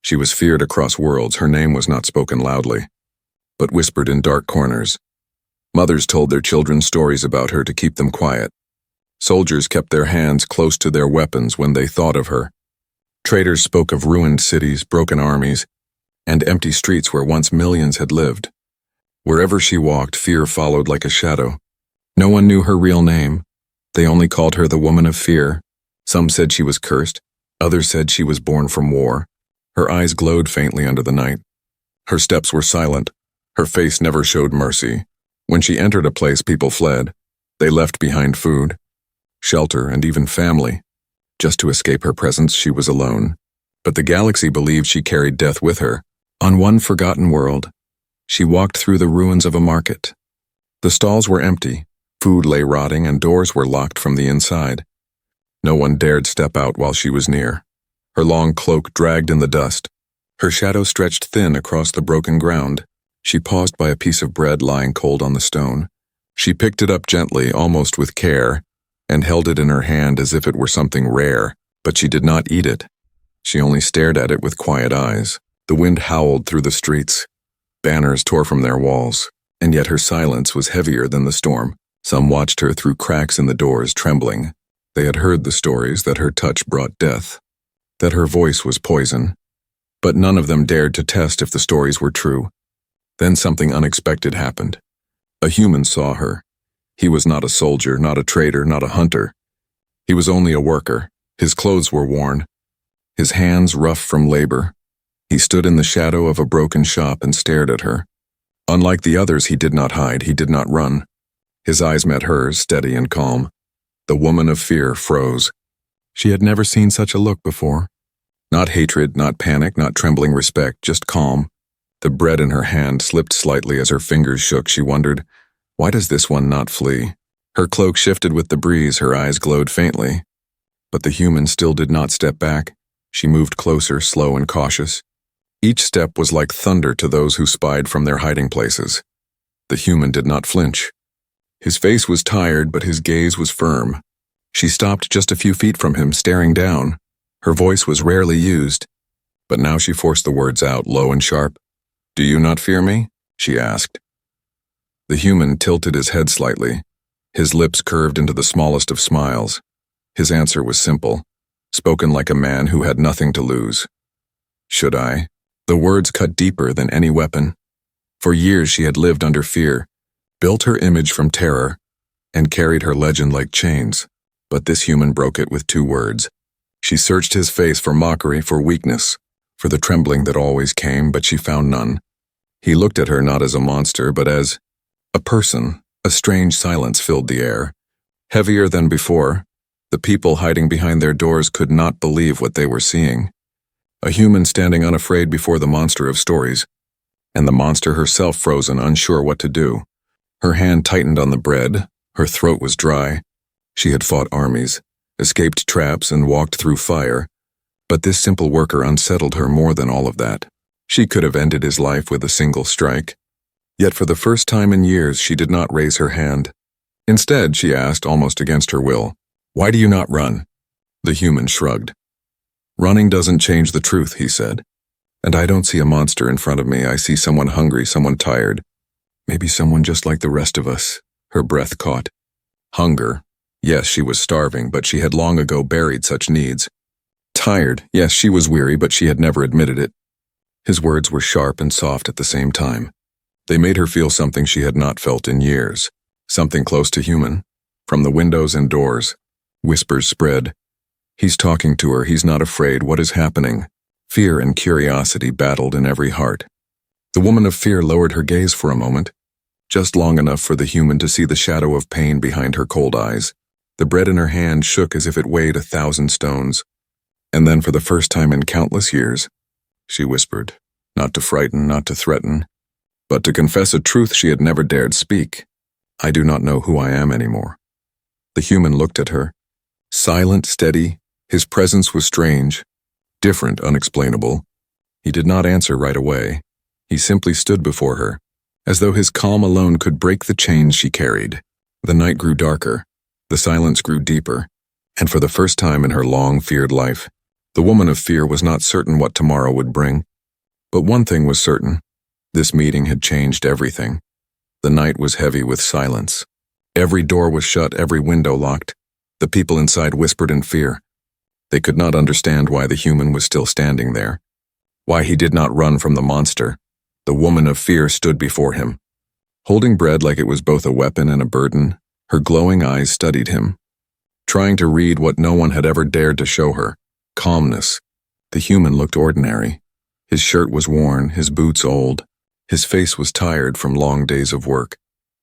She was feared across worlds. Her name was not spoken loudly, but whispered in dark corners. Mothers told their children stories about her to keep them quiet. Soldiers kept their hands close to their weapons when they thought of her. Traders spoke of ruined cities, broken armies, and empty streets where once millions had lived. Wherever she walked, fear followed like a shadow. No one knew her real name. They only called her the Woman of Fear. Some said she was cursed. Others said she was born from war. Her eyes glowed faintly under the night. Her steps were silent. Her face never showed mercy. When she entered a place, people fled. They left behind food, shelter, and even family. Just to escape her presence, she was alone. But the galaxy believed she carried death with her. On one forgotten world, she walked through the ruins of a market. The stalls were empty, food lay rotting, and doors were locked from the inside. No one dared step out while she was near. Her long cloak dragged in the dust. Her shadow stretched thin across the broken ground. She paused by a piece of bread lying cold on the stone. She picked it up gently, almost with care, and held it in her hand as if it were something rare, but she did not eat it. She only stared at it with quiet eyes. The wind howled through the streets. Banners tore from their walls, and yet her silence was heavier than the storm. Some watched her through cracks in the doors, trembling. They had heard the stories that her touch brought death, that her voice was poison, but none of them dared to test if the stories were true. Then something unexpected happened. A human saw her. He was not a soldier, not a trader, not a hunter. He was only a worker. His clothes were worn, his hands rough from labor. He stood in the shadow of a broken shop and stared at her. Unlike the others, he did not hide, he did not run. His eyes met hers, steady and calm. The Woman of Fear froze. She had never seen such a look before. Not hatred, not panic, not trembling respect, just calm. The bread in her hand slipped slightly as her fingers shook. She wondered, why does this one not flee? Her cloak shifted with the breeze, her eyes glowed faintly. But the human still did not step back. She moved closer, slow and cautious. Each step was like thunder to those who spied from their hiding places. The human did not flinch. His face was tired, but his gaze was firm. She stopped just a few feet from him, staring down. Her voice was rarely used, but now she forced the words out, low and sharp. "Do you not fear me?" she asked. The human tilted his head slightly. His lips curved into the smallest of smiles. His answer was simple, spoken like a man who had nothing to lose. "Should I?" The words cut deeper than any weapon. For years she had lived under fear, built her image from terror, and carried her legend like chains. But this human broke it with 2 words. She searched his face for mockery, for weakness, for the trembling that always came, but she found none. He looked at her not as a monster, but as a person. A strange silence filled the air. Heavier than before, the people hiding behind their doors could not believe what they were seeing. A human standing unafraid before the monster of stories, and the monster herself frozen, unsure what to do. Her hand tightened on the bread, her throat was dry. She had fought armies, escaped traps, and walked through fire. But this simple worker unsettled her more than all of that. She could have ended his life with a single strike. Yet for the first time in years, she did not raise her hand. Instead, she asked, almost against her will, "Why do you not run?" The human shrugged. "Running doesn't change the truth," he said. "And I don't see a monster in front of me. I see someone hungry, someone tired. Maybe someone just like the rest of us." Her breath caught. Hunger. Yes, she was starving, but she had long ago buried such needs. Tired. Yes, she was weary, but she had never admitted it. His words were sharp and soft at the same time. They made her feel something she had not felt in years. Something close to human. From the windows and doors, whispers spread. He's talking to her. He's not afraid. What is happening? Fear and curiosity battled in every heart. The Woman of Fear lowered her gaze for a moment, just long enough for the human to see the shadow of pain behind her cold eyes. The bread in her hand shook as if it weighed 1,000 stones. And then, for the first time in countless years, she whispered, not to frighten, not to threaten, but to confess a truth she had never dared speak. "I do not know who I am anymore." The human looked at her. Silent, steady, his presence was strange, different, unexplainable. He did not answer right away. He simply stood before her, as though his calm alone could break the chains she carried. The night grew darker, the silence grew deeper, and for the first time in her long, feared life, The woman of fear was not certain what tomorrow would bring. But one thing was certain. This meeting had changed everything. The night was heavy with silence. Every door was shut, every window locked. The people inside whispered in fear. They could not understand why the human was still standing there. Why he did not run from the monster. The woman of fear stood before him. Holding bread like it was both a weapon and a burden, her glowing eyes studied him, trying to read what no one had ever dared to show her: calmness. The human looked ordinary. His shirt was worn, his boots old. His face was tired from long days of work.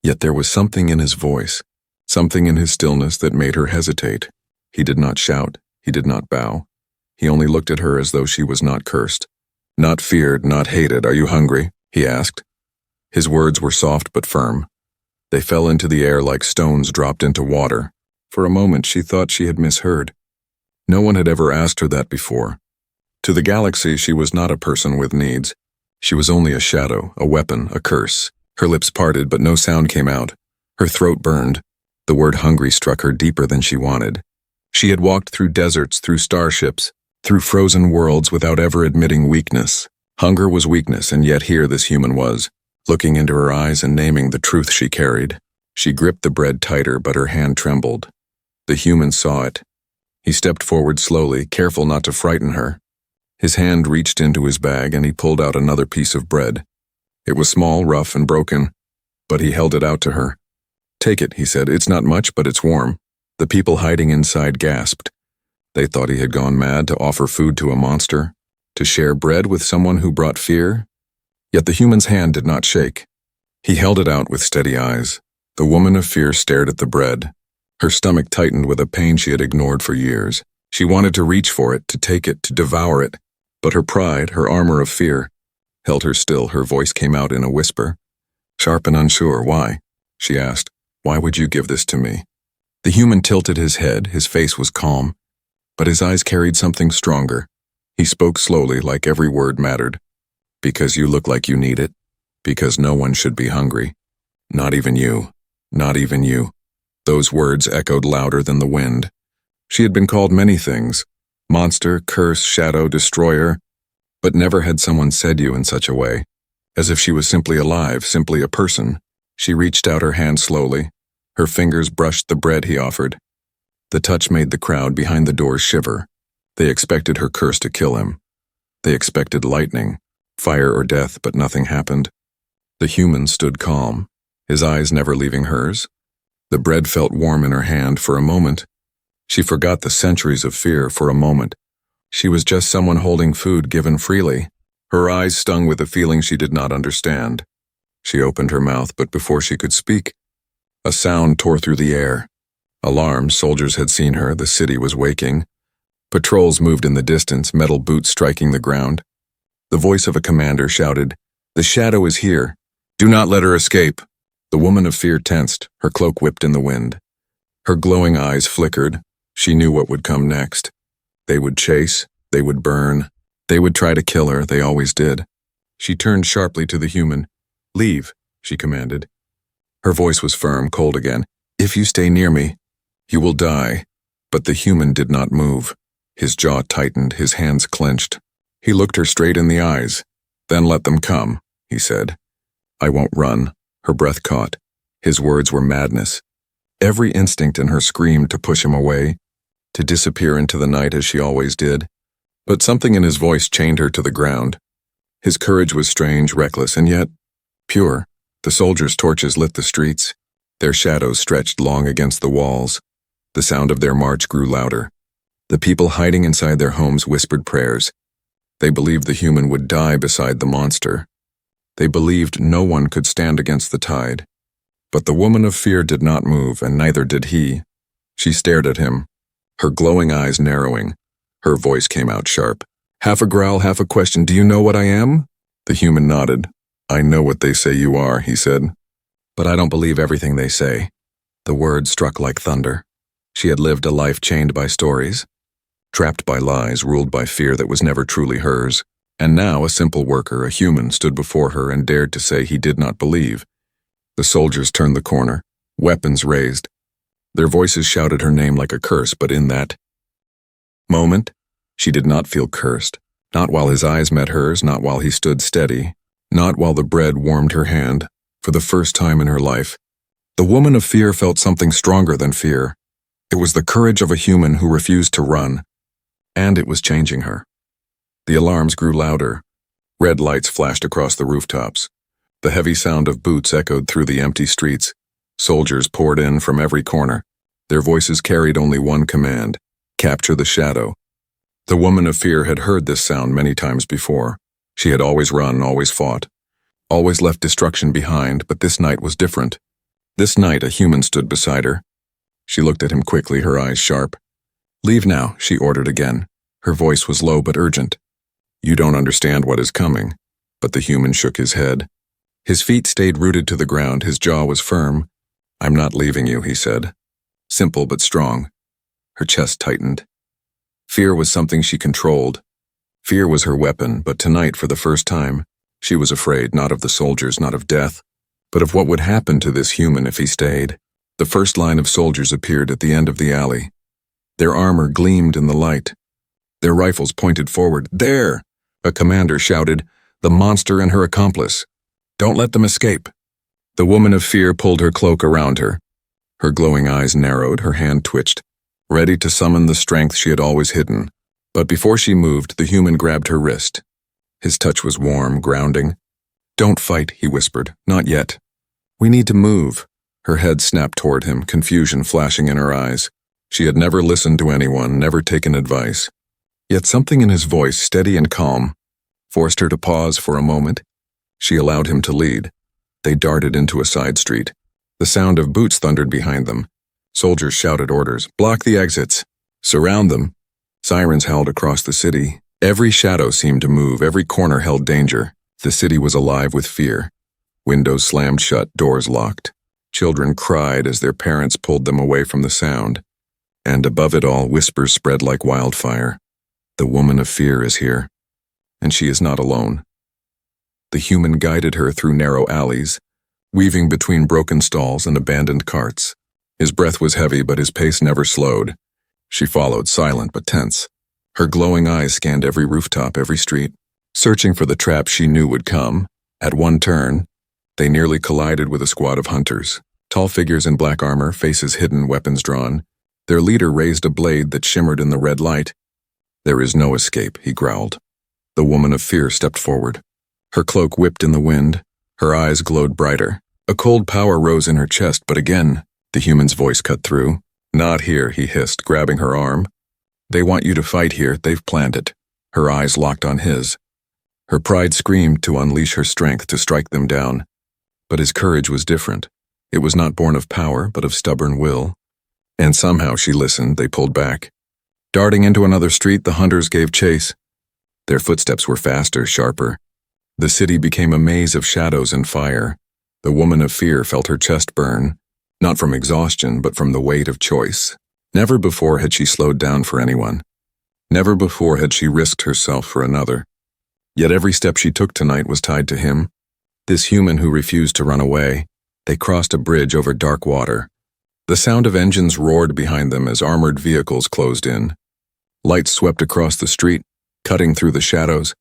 Yet there was something in his voice, something in his stillness that made her hesitate. He did not shout, he did not bow. He only looked at her as though she was not cursed, not feared, not hated. "Are you hungry?" he asked. His words were soft but firm. They fell into the air like stones dropped into water. For a moment she thought she had misheard. No one had ever asked her that before. To the galaxy she was not a person with needs. She was only a shadow, a weapon, a curse. Her lips parted, but no sound came out. Her throat burned. The word hungry struck her deeper than she wanted. She had walked through deserts, through starships, through frozen worlds without ever admitting weakness. Hunger was weakness, and yet here this human was, looking into her eyes and naming the truth she carried. She gripped the bread tighter, but her hand trembled. The human saw it. He stepped forward slowly, careful not to frighten her. His hand reached into his bag and he pulled out another piece of bread. It was small, rough, and broken, but he held it out to her. "Take it," he said. "It's not much, but it's warm." The people hiding inside gasped. They thought he had gone mad to offer food to a monster, to share bread with someone who brought fear. Yet the human's hand did not shake. He held it out with steady eyes. The woman of fear stared at the bread. Her stomach tightened with a pain she had ignored for years. She wanted to reach for it, to take it, to devour it. But her pride, her armor of fear, held her still. Her voice came out in a whisper. Sharp and unsure. "Why?" she asked. "Why would you give this to me?" The human tilted his head. His face was calm, but his eyes carried something stronger. He spoke slowly, like every word mattered. "Because you look like you need it. Because no one should be hungry. Not even you. Not even you." Those words echoed louder than the wind. She had been called many things: monster, curse, shadow, destroyer, but never had someone said you in such a way, as if she was simply alive, simply a person. She reached out her hand slowly. Her fingers brushed the bread he offered. The touch made the crowd behind the doors shiver. They expected her curse to kill him. They expected lightning, fire or death, but nothing happened. The human stood calm, his eyes never leaving hers. The bread felt warm in her hand for a moment. She forgot the centuries of fear for a moment. She was just someone holding food given freely. Her eyes stung with a feeling she did not understand. She opened her mouth, but before she could speak, a sound tore through the air. Alarmed, soldiers had seen her. The city was waking. Patrols moved in the distance, metal boots striking the ground. The voice of a commander shouted, "The shadow is here. Do not let her escape." The woman of fear tensed, her cloak whipped in the wind. Her glowing eyes flickered. She knew what would come next. They would chase, they would burn, they would try to kill her, they always did. She turned sharply to the human. "Leave," she commanded. Her voice was firm, cold again. "If you stay near me, you will die." But the human did not move. His jaw tightened, his hands clenched. He looked her straight in the eyes. "Then let them come," he said. "I won't run." Her breath caught. His words were madness. Every instinct in her screamed to push him away, to disappear into the night as she always did. But something in his voice chained her to the ground. His courage was strange, reckless, and yet pure. The soldiers' torches lit the streets. Their shadows stretched long against the walls. The sound of their march grew louder. The people hiding inside their homes whispered prayers. They believed the human would die beside the monster. They believed no one could stand against the tide. But the woman of fear did not move, and neither did he. She stared at him, her glowing eyes narrowing. Her voice came out sharp. Half a growl, half a question. "Do you know what I am?" The human nodded. "I know what they say you are," he said. "But I don't believe everything they say." The words struck like thunder. She had lived a life chained by stories, trapped by lies, ruled by fear that was never truly hers. And now a simple worker, a human, stood before her and dared to say he did not believe. The soldiers turned the corner, weapons raised. Their voices shouted her name like a curse, but in that moment, She did not feel cursed, not while his eyes met hers, not while he stood steady, not while the bread warmed her hand. For the first time in her life, the woman of fear felt something stronger than fear. It was the courage of a human who refused to run, and it was changing her. The alarms grew louder. Red lights flashed across the rooftops. The heavy sound of boots echoed through the empty streets. Soldiers poured in from every corner. Their voices carried only one command: capture the shadow. The woman of fear had heard this sound many times before. She had always run, always fought, always left destruction behind, but this night was different. This night a human stood beside her. She looked at him quickly, her eyes sharp. "Leave now," she ordered again. Her voice was low but urgent. "You don't understand what is coming." But the human shook his head. His feet stayed rooted to the ground, his jaw was firm. "I'm not leaving you," he said. Simple but strong. Her chest tightened. Fear was something she controlled. Fear was her weapon, but tonight, for the first time, she was afraid not of the soldiers, not of death, but of what would happen to this human if he stayed. The first line of soldiers appeared at the end of the alley. Their armor gleamed in the light. Their rifles pointed forward. "There!" a commander shouted. "The monster and her accomplice. Don't let them escape." The woman of fear pulled her cloak around her. Her glowing eyes narrowed, her hand twitched, ready to summon the strength she had always hidden. But before she moved, the human grabbed her wrist. His touch was warm, grounding. "Don't fight," he whispered. "Not yet. We need to move." Her head snapped toward him, confusion flashing in her eyes. She had never listened to anyone, never taken advice. Yet something in his voice, steady and calm, forced her to pause for a moment. She allowed him to lead. They darted into a side street. The sound of boots thundered behind them. Soldiers shouted orders. "Block the exits. Surround them." Sirens howled across the city. Every shadow seemed to move, every corner held danger. The city was alive with fear. Windows slammed shut, doors locked. Children cried as their parents pulled them away from the sound. And above it all, whispers spread like wildfire. The woman of fear is here, and she is not alone. The human guided her through narrow alleys, weaving between broken stalls and abandoned carts. His breath was heavy, but his pace never slowed. She followed, silent but tense. Her glowing eyes scanned every rooftop, every street, searching for the trap she knew would come. At one turn, they nearly collided with a squad of hunters. Tall figures in black armor, faces hidden, weapons drawn. Their leader raised a blade that shimmered in the red light. "There is no escape," he growled. The woman of fear stepped forward. Her cloak whipped in the wind. Her eyes glowed brighter. A cold power rose in her chest, but again, the human's voice cut through. "Not here," he hissed, grabbing her arm. "They want you to fight here. They've planned it." Her eyes locked on his. Her pride screamed to unleash her strength, to strike them down. But his courage was different. It was not born of power, but of stubborn will. And somehow she listened. They pulled back. Darting into another street, the hunters gave chase. Their footsteps were faster, sharper. The city became a maze of shadows and fire. The woman of fear felt her chest burn, not from exhaustion, but from the weight of choice. Never before had she slowed down for anyone. Never before had she risked herself for another. Yet every step she took tonight was tied to him, this human who refused to run away. They crossed a bridge over dark water. The sound of engines roared behind them as armored vehicles closed in. Lights swept across the street, cutting through the shadows.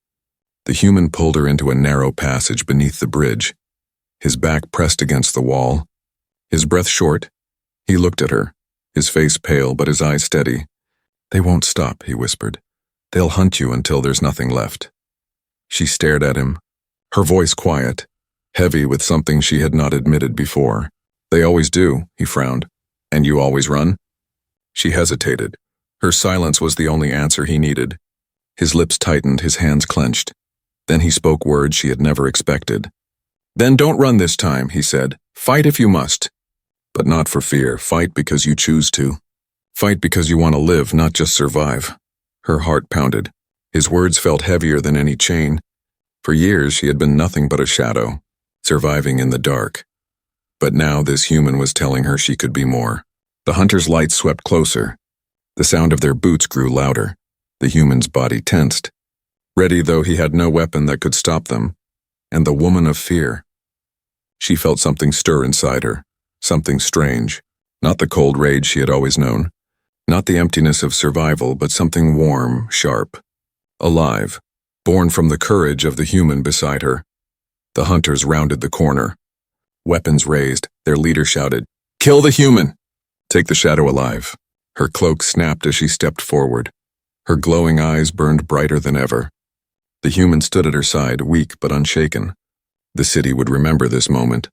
The human pulled her into a narrow passage beneath the bridge. His back pressed against the wall. His breath short. He looked at her, his face pale but his eyes steady. "They won't stop," he whispered. "They'll hunt you until there's nothing left." She stared at him, her voice quiet, heavy with something she had not admitted before. "They always do," he frowned. "And you always run?" She hesitated. Her silence was the only answer he needed. His lips tightened, his hands clenched. Then he spoke words she had never expected. "Then don't run this time," he said. "Fight if you must. But not for fear. Fight because you choose to. Fight because you want to live, not just survive." Her heart pounded. His words felt heavier than any chain. For years she had been nothing but a shadow, surviving in the dark. But now this human was telling her she could be more. The hunter's lights swept closer. The sound of their boots grew louder. The human's body tensed, ready though he had no weapon that could stop them. And the woman of fear. She felt something stir inside her, something strange, not the cold rage she had always known, Not the emptiness of survival, but something warm, sharp, alive, born from the courage of the human beside her. The hunters rounded the corner. Weapons raised, their leader shouted, "Kill the human! Take the shadow alive." Her cloak snapped as she stepped forward. Her glowing eyes burned brighter than ever. The human stood at her side, weak but unshaken. The city would remember this moment,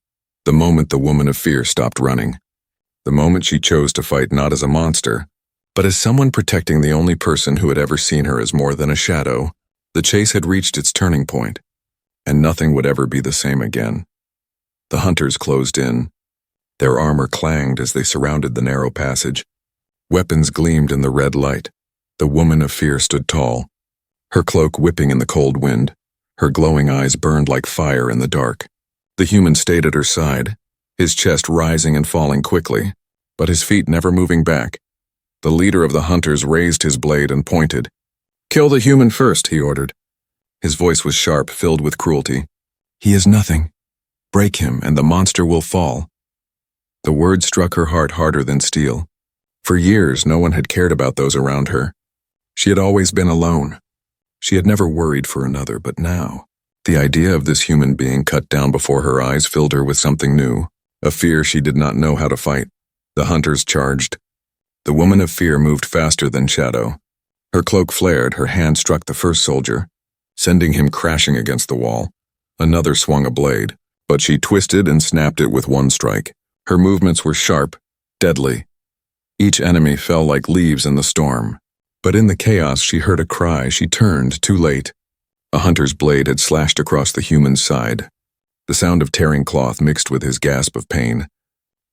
the moment the woman of fear stopped running, the moment she chose to fight not as a monster, but as someone protecting the only person who had ever seen her as more than a shadow. The chase had reached its turning point, and nothing would ever be the same again. The hunters closed in. Their armor clanged as they surrounded the narrow passage. Weapons gleamed in the red light. The woman of fear stood tall, her cloak whipping in the cold wind. Her glowing eyes burned like fire in the dark. The human stayed at her side, his chest rising and falling quickly, but his feet never moving back. The leader of the hunters raised his blade and pointed. "Kill the human first," he ordered. His voice was sharp, filled with cruelty. "He is nothing. Break him, and the monster will fall." The words struck her heart harder than steel. For years, no one had cared about those around her. She had always been alone. She had never worried for another, but now, the idea of this human being cut down before her eyes filled her with something new, a fear she did not know how to fight. The hunters charged. The woman of fear moved faster than shadow. Her cloak flared, her hand struck the first soldier, sending him crashing against the wall. Another swung a blade, but she twisted and snapped it with one strike. Her movements were sharp, deadly. Each enemy fell like leaves in the storm. But in the chaos, she heard a cry. She turned, too late. A hunter's blade had slashed across the human's side. The sound of tearing cloth mixed with his gasp of pain.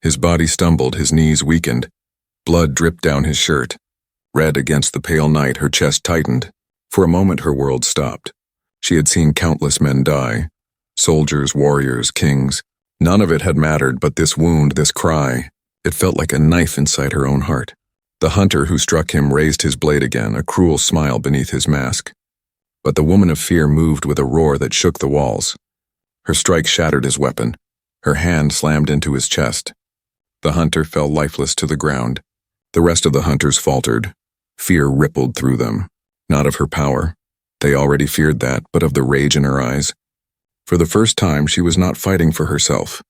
His body stumbled, his knees weakened. Blood dripped down his shirt. Red against the pale night, her chest tightened. For a moment, her world stopped. She had seen countless men die. Soldiers, warriors, kings. None of it had mattered, but this wound, this cry, it felt like a knife inside her own heart. The hunter who struck him raised his blade again, a cruel smile beneath his mask. But the woman of fear moved with a roar that shook the walls. Her strike shattered his weapon. Her hand slammed into his chest. The hunter fell lifeless to the ground. The rest of the hunters faltered. Fear rippled through them. Not of her power. They already feared that, but of the rage in her eyes. For the first time, she was not fighting for herself,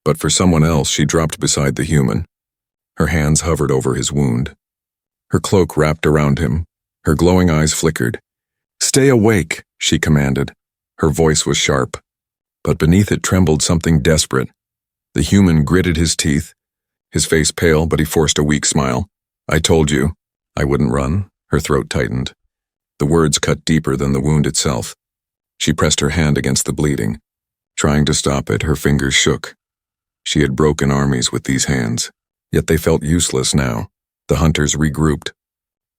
but for someone else. She dropped beside the human. Her hands hovered over his wound. Her cloak wrapped around him. Her glowing eyes flickered. "Stay awake," she commanded. Her voice was sharp, but beneath it trembled something desperate. The human gritted his teeth, his face pale, but he forced a weak smile. "I told you I wouldn't run." Her throat tightened. The words cut deeper than the wound itself. She pressed her hand against the bleeding. Trying to stop it, her fingers shook. She had broken armies with these hands, yet they felt useless now. The hunters regrouped.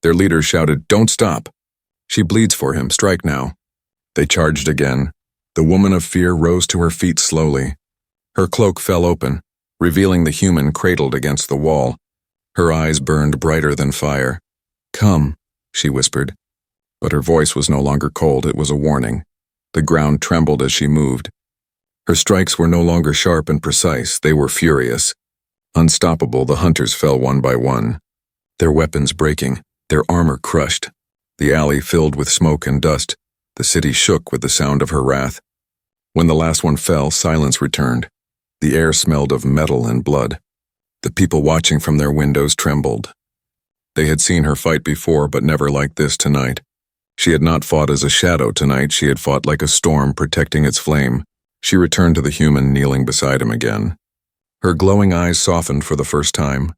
Their leader shouted, "Don't stop! She bleeds for him, strike now." They charged again. The woman of fear rose to her feet slowly. Her cloak fell open, revealing the human cradled against the wall. Her eyes burned brighter than fire. "Come," she whispered. But her voice was no longer cold, it was a warning. The ground trembled as she moved. Her strikes were no longer sharp and precise, they were furious. Unstoppable, the hunters fell one by one, their weapons breaking, their armor crushed. The alley filled with smoke and dust. The city shook with the sound of her wrath. When the last one fell, silence returned. The air smelled of metal and blood. The people watching from their windows trembled. They had seen her fight before, but never like this tonight. She had not fought as a shadow tonight, she had fought like a storm protecting its flame. She returned to the human kneeling beside him again. Her glowing eyes softened for the first time.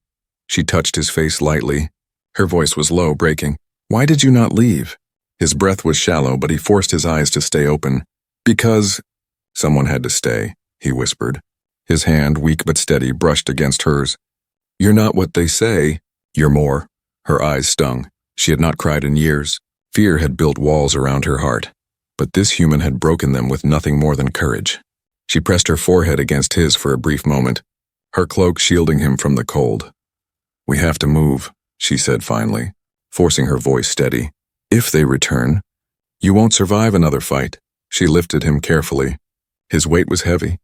She touched his face lightly. Her voice was low, breaking. "Why did you not leave?" His breath was shallow, but he forced his eyes to stay open. "Because someone had to stay," he whispered. His hand, weak but steady, brushed against hers. "You're not what they say. You're more." Her eyes stung. She had not cried in years. Fear had built walls around her heart, but this human had broken them with nothing more than courage. She pressed her forehead against his for a brief moment, her cloak shielding him from the cold. "We have to move," she said finally, forcing her voice steady. "If they return, you won't survive another fight." She lifted him carefully. His weight was heavy,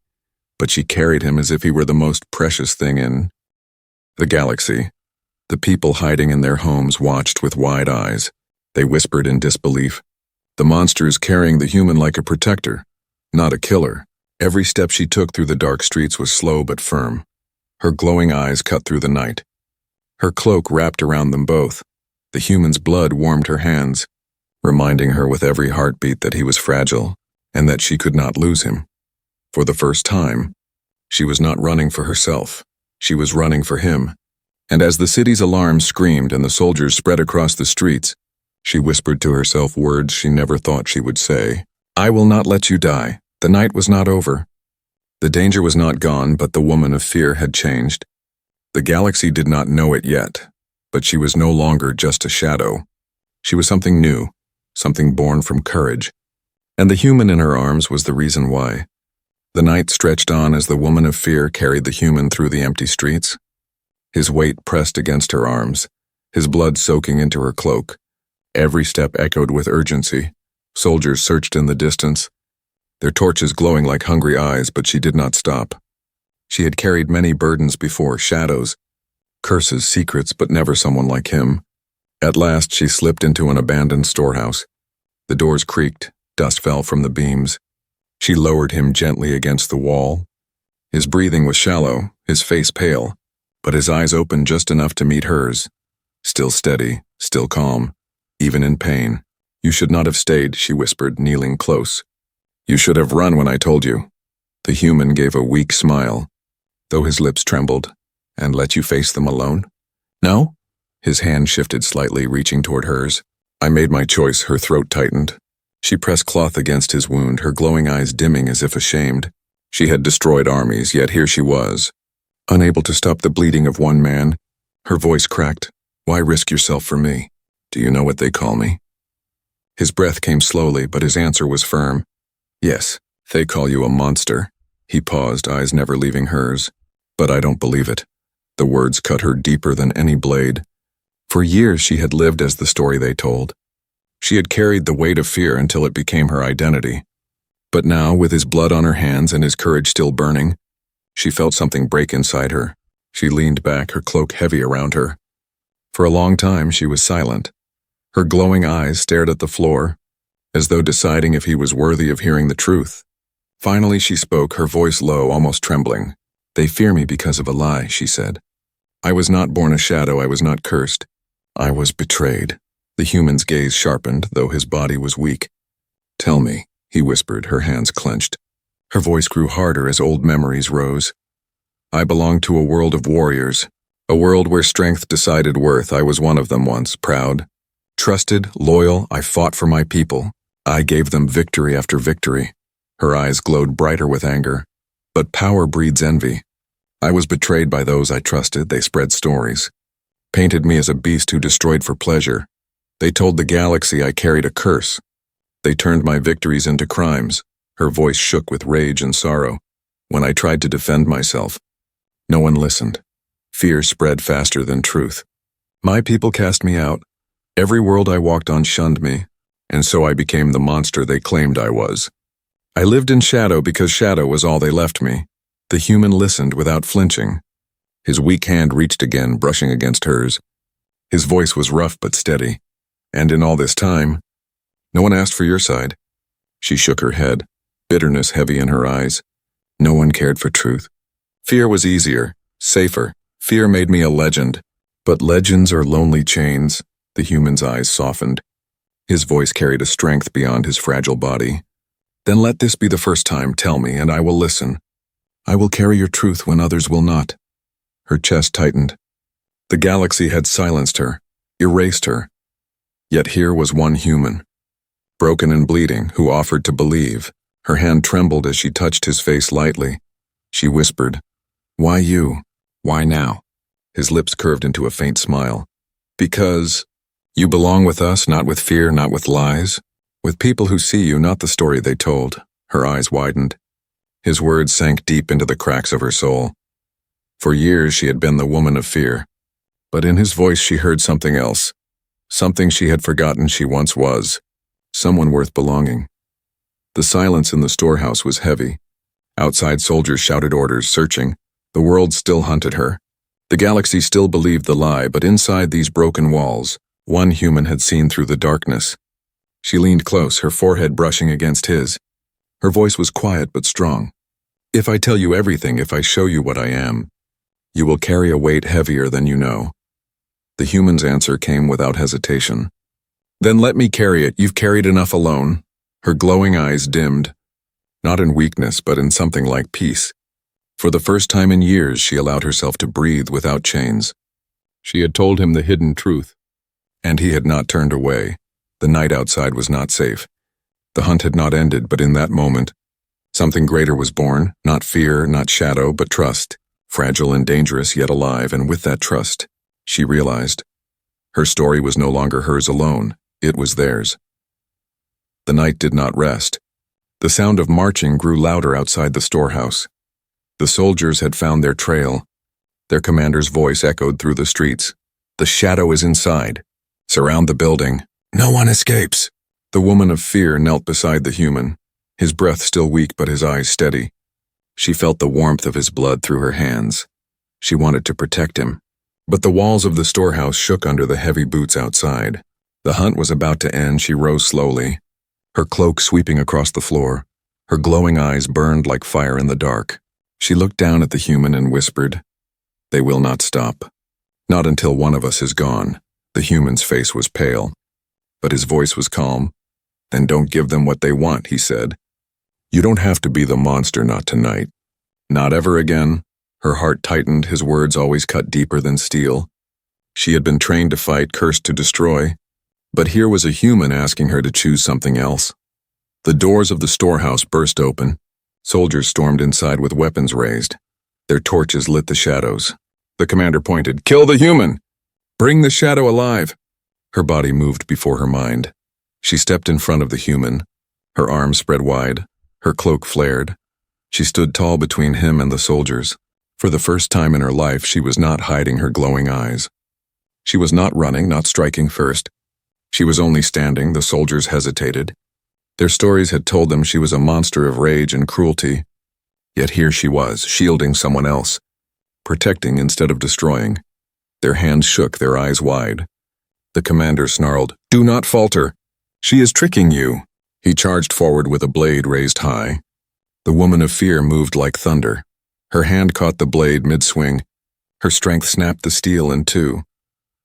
but she carried him as if he were the most precious thing in the galaxy. The people hiding in their homes watched with wide eyes. They whispered in disbelief. The monster is carrying the human like a protector, not a killer. Every step she took through the dark streets was slow but firm. Her glowing eyes cut through the night. Her cloak wrapped around them both. The human's blood warmed her hands, reminding her with every heartbeat that he was fragile and that she could not lose him. For the first time, she was not running for herself. She was running for him. And as the city's alarm screamed and the soldiers spread across the streets, she whispered to herself words she never thought she would say. I will not let you die. The night was not over. The danger was not gone, but the woman of fear had changed. The galaxy did not know it yet, but she was no longer just a shadow. She was something new, something born from courage. And the human in her arms was the reason why. The night stretched on as the woman of fear carried the human through the empty streets. His weight pressed against her arms, his blood soaking into her cloak. Every step echoed with urgency. Soldiers searched in the distance, their torches glowing like hungry eyes, but she did not stop. She had carried many burdens before, shadows, curses, secrets, but never someone like him. At last she slipped into an abandoned storehouse. The doors creaked, dust fell from the beams. She lowered him gently against the wall. His breathing was shallow, his face pale, but his eyes opened just enough to meet hers. Still steady, still calm, even in pain. You should not have stayed, she whispered, kneeling close. You should have run when I told you. The human gave a weak smile, though his lips trembled. And let you face them alone? No? His hand shifted slightly, reaching toward hers. I made my choice, her throat tightened. She pressed cloth against his wound, her glowing eyes dimming as if ashamed. She had destroyed armies, yet here she was, unable to stop the bleeding of one man. Her voice cracked. Why risk yourself for me? Do you know what they call me? His breath came slowly, but his answer was firm. Yes, they call you a monster. He paused, eyes never leaving hers. But I don't believe it. The words cut her deeper than any blade. For years she had lived as the story they told. She had carried the weight of fear until it became her identity. But now, with his blood on her hands and his courage still burning, she felt something break inside her. She leaned back, her cloak heavy around her. For a long time she was silent. Her glowing eyes stared at the floor, as though deciding if he was worthy of hearing the truth. Finally she spoke, her voice low, almost trembling. They fear me because of a lie, she said. I was not born a shadow, I was not cursed. I was betrayed. The human's gaze sharpened, though his body was weak. Tell me, he whispered, her hands clenched. Her voice grew harder as old memories rose. I belong to a world of warriors, a world where strength decided worth. I was one of them once, proud, trusted, loyal. I fought for my people. I gave them victory after victory. Her eyes glowed brighter with anger. But power breeds envy. I was betrayed by those I trusted. They spread stories, painted me as a beast who destroyed for pleasure. They told the galaxy I carried a curse. They turned my victories into crimes. Her voice shook with rage and sorrow. When I tried to defend myself, no one listened. Fear spread faster than truth. My people cast me out. Every world I walked on shunned me, and so I became the monster they claimed I was. I lived in shadow because shadow was all they left me. The human listened without flinching. His weak hand reached again, brushing against hers. His voice was rough but steady. And in all this time, no one asked for your side. She shook her head, bitterness heavy in her eyes. No one cared for truth. Fear was easier, safer. Fear made me a legend. But legends are lonely chains. The human's eyes softened. His voice carried a strength beyond his fragile body. Then let this be the first time, tell me, and I will listen. I will carry your truth when others will not. Her chest tightened. The galaxy had silenced her, erased her. Yet here was one human, broken and bleeding, who offered to believe. Her hand trembled as she touched his face lightly. She whispered, Why you? Why now? His lips curved into a faint smile. Because you belong with us, not with fear, not with lies. With people who see you, not the story they told. Her eyes widened. His words sank deep into the cracks of her soul. For years she had been the woman of fear. But in his voice she heard something else. Something she had forgotten she once was. Someone worth belonging. The silence in the storehouse was heavy. Outside soldiers shouted orders, searching. The world still hunted her. The galaxy still believed the lie, but inside these broken walls, one human had seen through the darkness. She leaned close, her forehead brushing against his. Her voice was quiet but strong. "If I tell you everything, if I show you what I am, you will carry a weight heavier than you know." The human's answer came without hesitation. "Then let me carry it. You've carried enough alone." Her glowing eyes dimmed, not in weakness but in something like peace. For the first time in years, she allowed herself to breathe without chains. She had told him the hidden truth, and he had not turned away. The night outside was not safe. The hunt had not ended, but in that moment, something greater was born, not fear, not shadow, but trust, fragile and dangerous yet alive, and with that trust, she realized, her story was no longer hers alone, it was theirs. The night did not rest. The sound of marching grew louder outside the storehouse. The soldiers had found their trail. Their commander's voice echoed through the streets. "The shadow is inside. Surround the building. No one escapes." The woman of fear knelt beside the human, his breath still weak but his eyes steady. She felt the warmth of his blood through her hands. She wanted to protect him. But the walls of the storehouse shook under the heavy boots outside. The hunt was about to end. She rose slowly, her cloak sweeping across the floor. Her glowing eyes burned like fire in the dark. She looked down at the human and whispered, "They will not stop. Not until one of us is gone." The human's face was pale, but his voice was calm. "Then don't give them what they want," he said. "You don't have to be the monster, not tonight. Not ever again." Her heart tightened, his words always cut deeper than steel. She had been trained to fight, cursed to destroy. But here was a human asking her to choose something else. The doors of the storehouse burst open. Soldiers stormed inside with weapons raised. Their torches lit the shadows. The commander pointed, "Kill the human! Bring the shadow alive!" Her body moved before her mind. She stepped in front of the human, her arms spread wide, her cloak flared. She stood tall between him and the soldiers. For the first time in her life, she was not hiding her glowing eyes. She was not running, not striking first. She was only standing. The soldiers hesitated. Their stories had told them she was a monster of rage and cruelty. Yet here she was, shielding someone else, protecting instead of destroying. Their hands shook, their eyes wide. The commander snarled, "Do not falter. She is tricking you." He charged forward with a blade raised high. The woman of fear moved like thunder. Her hand caught the blade mid-swing. Her strength snapped the steel in two.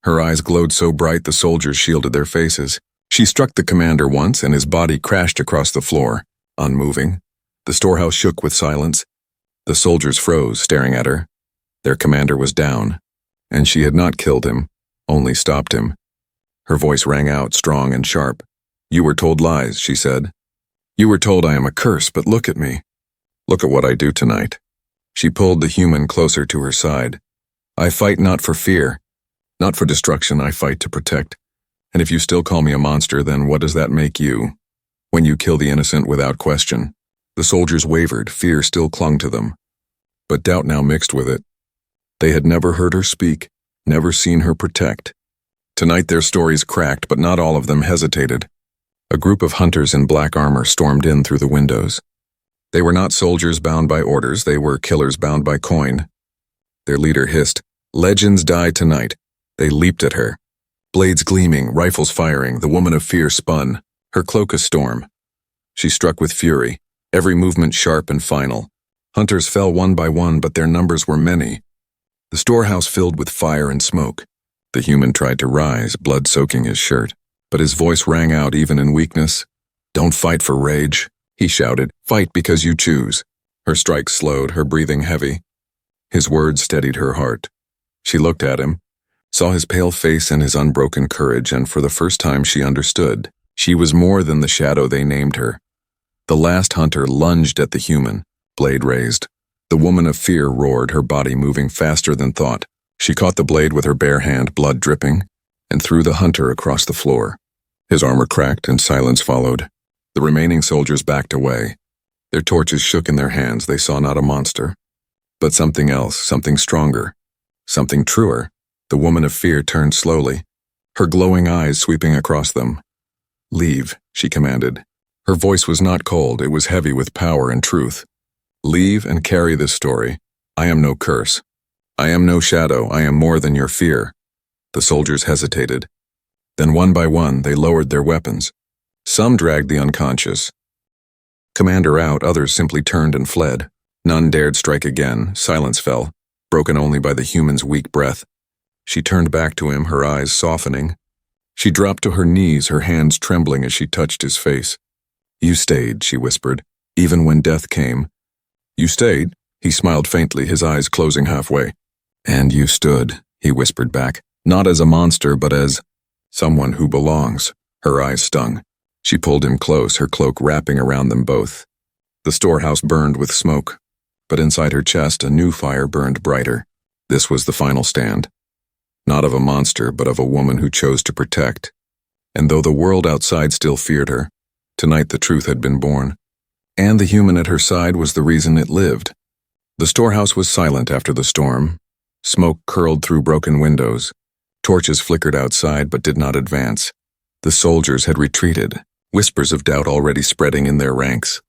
Her eyes glowed so bright the soldiers shielded their faces. She struck the commander once, and his body crashed across the floor, unmoving. The storehouse shook with silence. The soldiers froze, staring at her. Their commander was down, and she had not killed him, only stopped him. Her voice rang out, strong and sharp. "You were told lies," she said. "You were told I am a curse, but look at me. Look at what I do tonight." She pulled the human closer to her side. "I fight not for fear, not for destruction. I fight to protect. And if you still call me a monster, then what does that make you? When you kill the innocent without question." The soldiers wavered, fear still clung to them. But doubt now mixed with it. They had never heard her speak, never seen her protect. Tonight their stories cracked, but not all of them hesitated. A group of hunters in black armor stormed in through the windows. They were not soldiers bound by orders, they were killers bound by coin. Their leader hissed, "Legends die tonight." They leaped at her. Blades gleaming, rifles firing, the woman of fear spun, her cloak a storm. She struck with fury, every movement sharp and final. Hunters fell one by one, but their numbers were many. The storehouse filled with fire and smoke. The human tried to rise, blood soaking his shirt, but his voice rang out even in weakness. "Don't fight for rage," he shouted. "Fight because you choose." Her strikes slowed, her breathing heavy. His words steadied her heart. She looked at him, saw his pale face and his unbroken courage, and for the first time she understood. She was more than the shadow they named her. The last hunter lunged at the human, blade raised. The woman of fear roared, her body moving faster than thought. She caught the blade with her bare hand, blood dripping, and threw the hunter across the floor. His armor cracked and silence followed. The remaining soldiers backed away. Their torches shook in their hands. They saw not a monster, but something else, something stronger, something truer. The woman of fear turned slowly, her glowing eyes sweeping across them. "Leave," she commanded. Her voice was not cold, it was heavy with power and truth. "Leave and carry this story. I am no curse. I am no shadow, I am more than your fear. The soldiers hesitated. Then one by one, they lowered their weapons. Some dragged the unconscious. Commander out, others simply turned and fled. None dared strike again. Silence fell, broken only by the human's weak breath. She turned back to him, her eyes softening. She dropped to her knees, her hands trembling as she touched his face. You stayed, she whispered, even when death came. You stayed? He smiled faintly, his eyes closing halfway. And you stood, he whispered back, not as a monster, but as someone who belongs. Her eyes stung. She pulled him close, her cloak wrapping around them both. The storehouse burned with smoke, but inside her chest a new fire burned brighter. This was the final stand. Not of a monster, but of a woman who chose to protect. And though the world outside still feared her, tonight the truth had been born. And the human at her side was the reason it lived. The storehouse was silent after the storm. Smoke curled through broken windows. Torches flickered outside but did not advance. The soldiers had retreated, whispers of doubt already spreading in their ranks.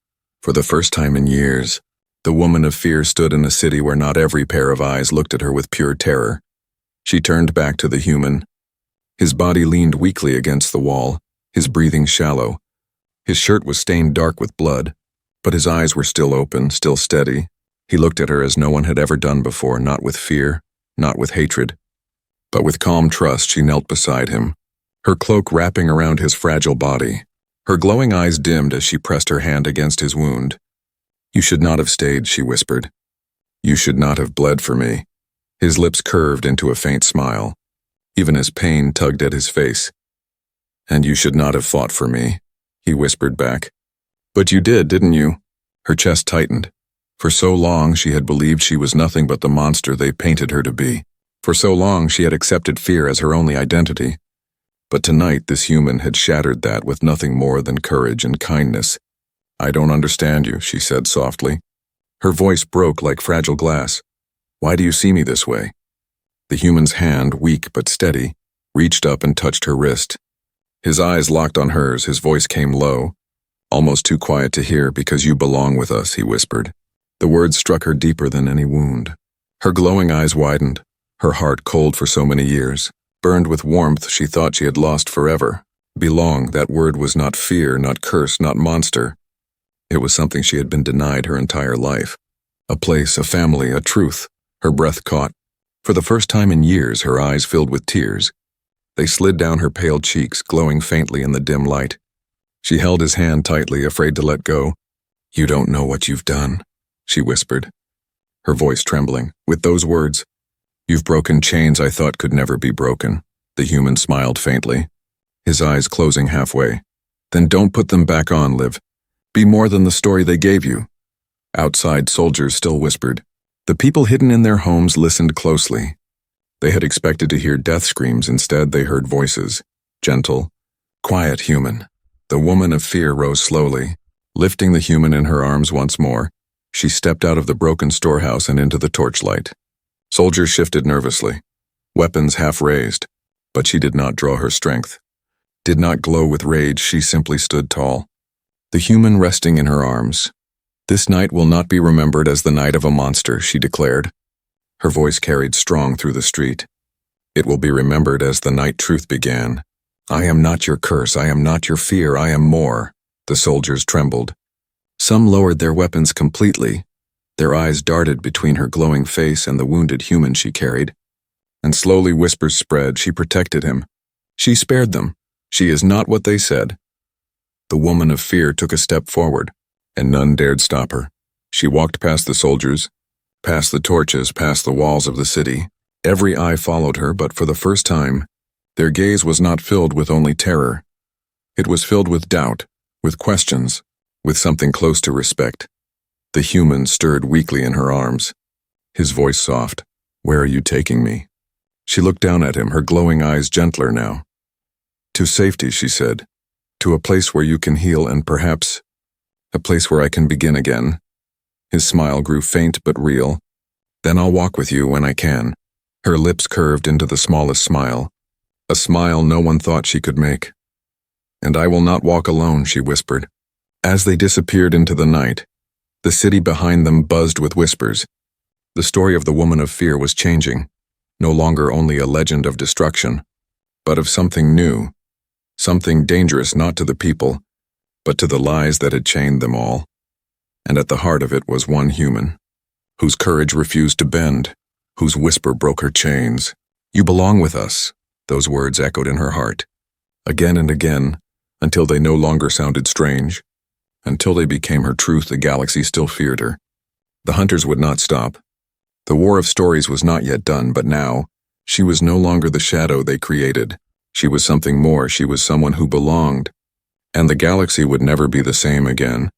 For the first time in years, the woman of fear stood in a city where not every pair of eyes looked at her with pure terror. She turned back to the human. His body leaned weakly against the wall, his breathing shallow. His shirt was stained dark with blood, but his eyes were still open, still steady. He looked at her as no one had ever done before, not with fear, not with hatred, but with calm trust. She knelt beside him, her cloak wrapping around his fragile body. Her glowing eyes dimmed as she pressed her hand against his wound. You should not have stayed, she whispered. You should not have bled for me. His lips curved into a faint smile, even as pain tugged at his face. And you should not have fought for me, he whispered back. But you did, didn't you? Her chest tightened. For so long she had believed she was nothing but the monster they painted her to be. For so long she had accepted fear as her only identity. But tonight this human had shattered that with nothing more than courage and kindness. I don't understand you, she said softly. Her voice broke like fragile glass. Why do you see me this way? The human's hand, weak but steady, reached up and touched her wrist. His eyes locked on hers, his voice came low, almost too quiet to hear. Because you belong with us, he whispered. The words struck her deeper than any wound. Her glowing eyes widened, her heart cold for so many years, burned with warmth she thought she had lost forever. Belong, that word was not fear, not curse, not monster. It was something she had been denied her entire life. A place, a family, a truth. Her breath caught. For the first time in years, her eyes filled with tears. They slid down her pale cheeks, glowing faintly in the dim light. She held his hand tightly, afraid to let go. You don't know what you've done, she whispered, her voice trembling. With those words, you've broken chains I thought could never be broken. The human smiled faintly, his eyes closing halfway. Then don't put them back on, Liv. Be more than the story they gave you. Outside, soldiers still whispered. The people hidden in their homes listened closely. They had expected to hear death screams. Instead, they heard voices. Gentle, quiet human. The woman of fear rose slowly. Lifting the human in her arms once more, she stepped out of the broken storehouse and into the torchlight. Soldiers shifted nervously, weapons half raised, but she did not draw her strength. Did not glow with rage, she simply stood tall. The human resting in her arms. This night will not be remembered as the night of a monster, she declared. Her voice carried strong through the street. It will be remembered as the night truth began. I am not your curse, I am not your fear, I am more. The soldiers trembled. Some lowered their weapons completely. Their eyes darted between her glowing face and the wounded human she carried. And slowly whispers spread. She protected him. She spared them. She is not what they said. The woman of fear took a step forward, and none dared stop her. She walked past the soldiers, past the torches, past the walls of the city. Every eye followed her, but for the first time, their gaze was not filled with only terror. It was filled with doubt, with questions, with something close to respect. The human stirred weakly in her arms, his voice soft. Where are you taking me? She looked down at him, her glowing eyes gentler now. To safety, she said. To a place where you can heal and perhaps a place where I can begin again. His smile grew faint but real. Then I'll walk with you when I can. Her lips curved into the smallest smile, a smile no one thought she could make. And I will not walk alone, she whispered. As they disappeared into the night, the city behind them buzzed with whispers. The story of the woman of fear was changing, no longer only a legend of destruction, but of something new, something dangerous not to the people, but to the lies that had chained them all. And at the heart of it was one human, whose courage refused to bend, whose whisper broke her chains. "You belong with us," those words echoed in her heart, again and again, until they no longer sounded strange, until they became her truth. The galaxy still feared her. The hunters would not stop. The war of stories was not yet done, but now, she was no longer the shadow they created. She was something more. She was someone who belonged. And the galaxy would never be the same again.